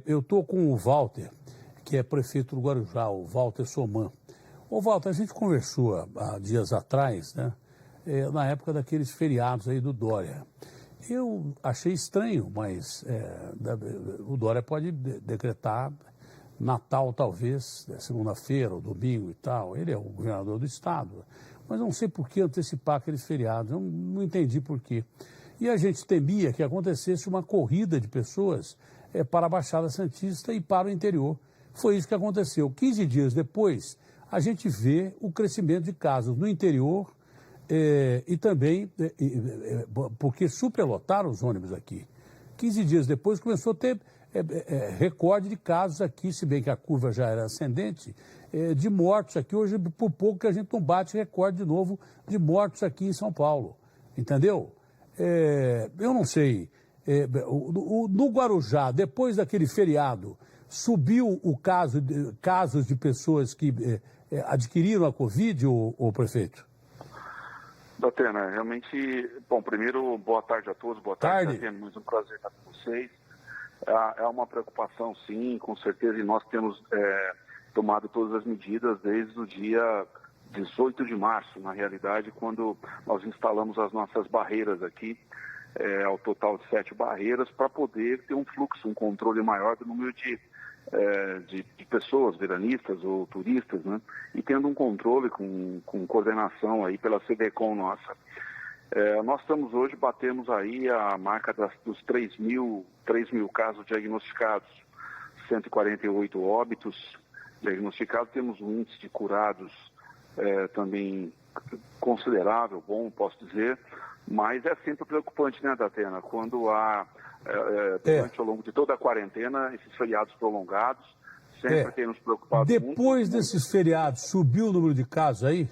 Eu estou com o Walter, que é prefeito do Guarujá, o Walter Soman. Ô Walter, a gente conversou há dias atrás, né, na época daqueles feriados aí do Dória. Eu achei estranho, mas o Dória pode decretar Natal, talvez, segunda-feira ou domingo e tal. Ele é o governador do estado. Mas não sei por que antecipar aqueles feriados, eu não entendi por quê. E a gente temia que acontecesse uma corrida de pessoas para a Baixada Santista e para o interior. Foi isso que aconteceu. 15 dias depois, a gente vê o crescimento de casos no interior e também porque superlotaram os ônibus aqui. 15 dias depois começou a ter recorde de casos aqui, se bem que a curva já era ascendente, de mortos aqui. Hoje, por pouco que a gente não bate recorde de novo de mortos aqui em São Paulo. Entendeu? Eu não sei. No Guarujá, depois daquele feriado, subiu o casos de pessoas que adquiriram a Covid, o prefeito? Datena, realmente, bom, primeiro, boa tarde a todos, boa tarde, Datena, muito um prazer estar com vocês. É uma preocupação, sim, com certeza, e nós temos tomado todas as medidas desde o dia 18 de março, na realidade, quando nós instalamos as nossas barreiras aqui, ao total de 7 barreiras, para poder ter um fluxo, um controle maior do número de pessoas, veranistas ou turistas, né? E tendo um controle com coordenação aí pela CDCOM nossa. Nós estamos hoje, batemos aí a marca dos 3 mil casos diagnosticados, 148 óbitos diagnosticados, temos um índice de curados também considerável, bom, posso dizer, mas é sempre preocupante, né, Datena, quando há, durante ao longo de toda a quarentena, esses feriados prolongados, sempre tem nos preocupado Depois muito. Desses feriados, subiu o número de casos aí?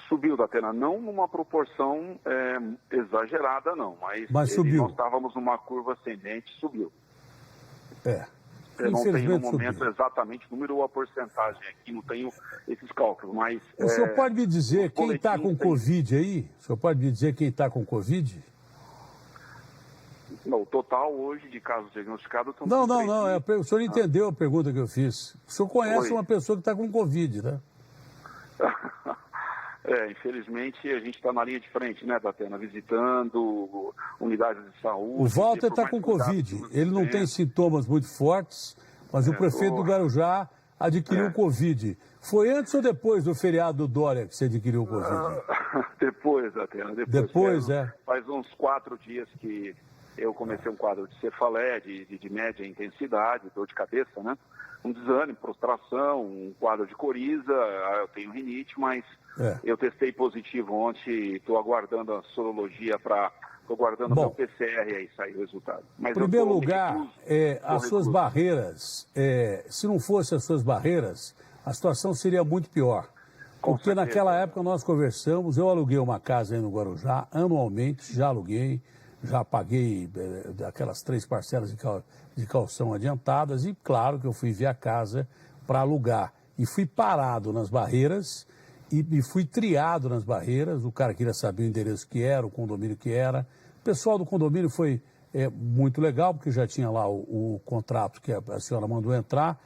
Subiu, Datena, não numa proporção exagerada, não, mas subiu. Nós estávamos numa curva ascendente, subiu. Eu não tenho no momento exatamente o número ou a porcentagem aqui, não tenho esses cálculos, mas... O senhor pode me dizer quem está com Covid aí? O senhor pode me dizer quem está com Covid? Não, o total hoje de casos diagnosticados... Não, o senhor entendeu a pergunta que eu fiz. O senhor conhece uma pessoa que está com Covid, né? Infelizmente a gente está na linha de frente, né, Datena, visitando unidades de saúde. O Walter está com Covid, ele não tem sintomas muito fortes, mas o prefeito do Guarujá adquiriu Covid. Foi antes ou depois do feriado do Dória que você adquiriu o Covid? Depois, Datena. Depois, Faz uns 4 dias que eu comecei um quadro de cefaleia, de média intensidade, dor de cabeça, né? Um desânimo, prostração, um quadro de coriza, eu tenho rinite, mas eu testei positivo ontem, estou aguardando a sorologia estou aguardando o meu PCR aí sair o resultado. Mas em primeiro lugar, as suas barreiras, se não fossem as suas barreiras, a situação seria muito pior. Porque naquela época nós conversamos, eu aluguei uma casa aí no Guarujá, anualmente, já aluguei, já paguei aquelas 3 parcelas de calção adiantadas e claro que eu fui ver a casa para alugar. E fui parado nas barreiras e fui triado nas barreiras, o cara queria saber o endereço que era, o condomínio que era. O pessoal do condomínio foi muito legal, porque já tinha lá o contrato que a senhora mandou entrar,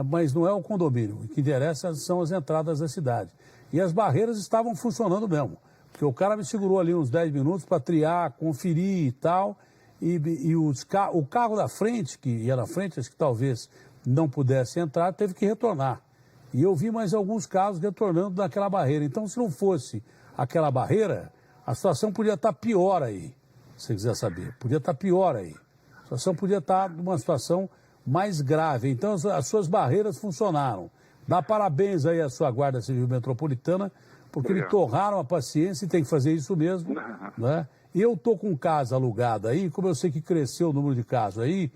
mas não é o condomínio, o que interessa são as entradas da cidade. E as barreiras estavam funcionando mesmo. Porque o cara me segurou ali uns 10 minutos para triar, conferir e tal, e o carro da frente, que ia na frente, acho que talvez não pudesse entrar, teve que retornar. E eu vi mais alguns casos retornando daquela barreira. Então, se não fosse aquela barreira, a situação podia estar pior aí, se você quiser saber. Podia estar pior aí. A situação podia estar numa situação mais grave. Então, as suas barreiras funcionaram. Dá parabéns aí à sua Guarda Civil Metropolitana, porque eles torraram a paciência e tem que fazer isso mesmo, né? E eu estou com casa alugada aí, como eu sei que cresceu o número de casos aí,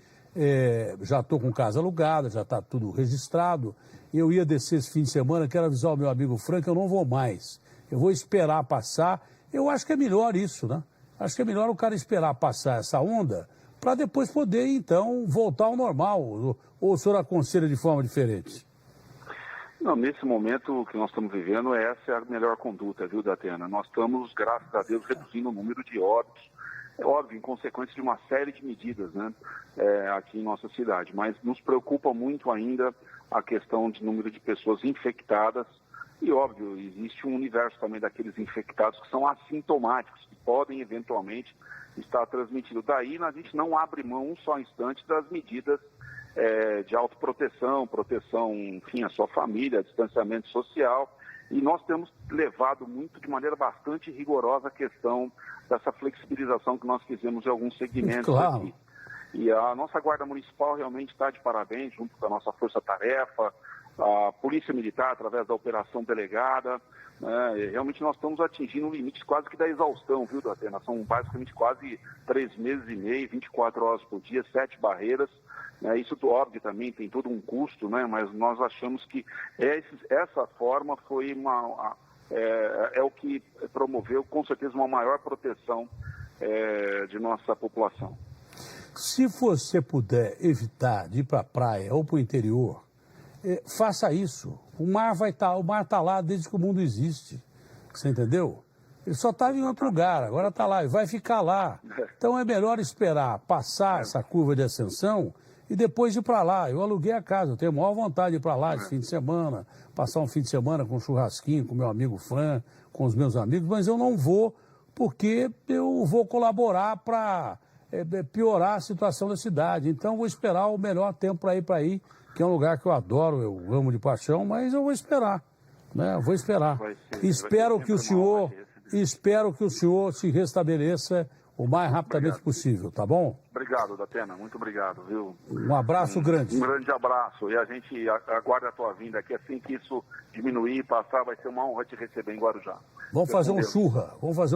já estou com casa alugada, já está tudo registrado. Eu ia descer esse fim de semana, quero avisar o meu amigo Franco, eu não vou mais. Eu vou esperar passar. Eu acho que é melhor isso, né? Acho que é melhor o cara esperar passar essa onda para depois poder, então, voltar ao normal. Ou o senhor aconselha de forma diferente? Não, nesse momento que nós estamos vivendo, essa é a melhor conduta, viu, Datena? Nós estamos, graças a Deus, reduzindo o número de óbitos é óbvio, em consequência de uma série de medidas, né, aqui em nossa cidade. Mas nos preocupa muito ainda a questão de número de pessoas infectadas e, óbvio, existe um universo também daqueles infectados que são assintomáticos, que podem eventualmente estar transmitindo. Daí a gente não abre mão um só instante das medidas de autoproteção, proteção, enfim, à sua família, distanciamento social. E nós temos levado muito, de maneira bastante rigorosa, a questão dessa flexibilização que nós fizemos em alguns segmentos aqui. E a nossa Guarda Municipal realmente está de parabéns, junto com a nossa Força Tarefa, a Polícia Militar, através da Operação Delegada. Realmente nós estamos atingindo um limite quase que da exaustão, viu, Datena? São basicamente quase 3 meses e meio, 24 horas por dia, 7 barreiras. Isso, óbvio, também tem todo um custo, né? Mas nós achamos que essa forma foi o que promoveu, com certeza, uma maior proteção de nossa população. Se você puder evitar de ir para a praia ou para o interior, faça isso. O mar tá lá desde que o mundo existe. Você entendeu? Ele só estava em outro lugar, agora está lá e vai ficar lá. Então é melhor esperar passar essa curva de ascensão e depois ir para lá. Eu aluguei a casa, eu tenho a maior vontade de ir para lá esse fim de semana, passar um fim de semana com um churrasquinho, com meu amigo Fran, com os meus amigos, mas eu não vou porque eu vou colaborar para piorar a situação da cidade. Então vou esperar o melhor tempo para ir, que é um lugar que eu adoro, eu amo de paixão, mas eu vou esperar, né? Eu vou esperar. Espero que o senhor se restabeleça o mais rapidamente possível, tá bom? Obrigado, Datena, muito obrigado, viu? Um abraço grande. Um grande abraço, e a gente aguarda a tua vinda aqui, assim que isso diminuir e passar, vai ser uma honra te receber em Guarujá. Vamos fazer um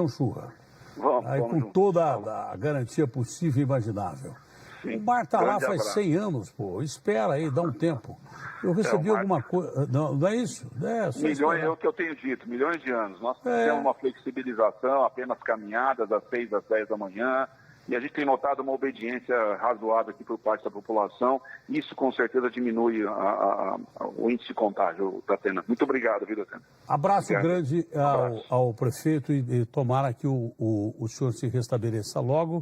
churra. Vamos, aí com toda a garantia possível e imaginável. Sim. O mar está lá faz 100 anos, pô. Espera aí, dá um tempo. Eu recebi alguma coisa. Não é isso? Milhões, é o que eu tenho dito, milhões de anos. Nós temos uma flexibilização, apenas caminhadas das 6 às 10 da manhã. E a gente tem notado uma obediência razoável aqui por parte da população. Isso, com certeza, diminui o índice de contágio, Datena. Muito obrigado, viu, Datena? Abraço grande ao prefeito e tomara que o senhor se restabeleça logo.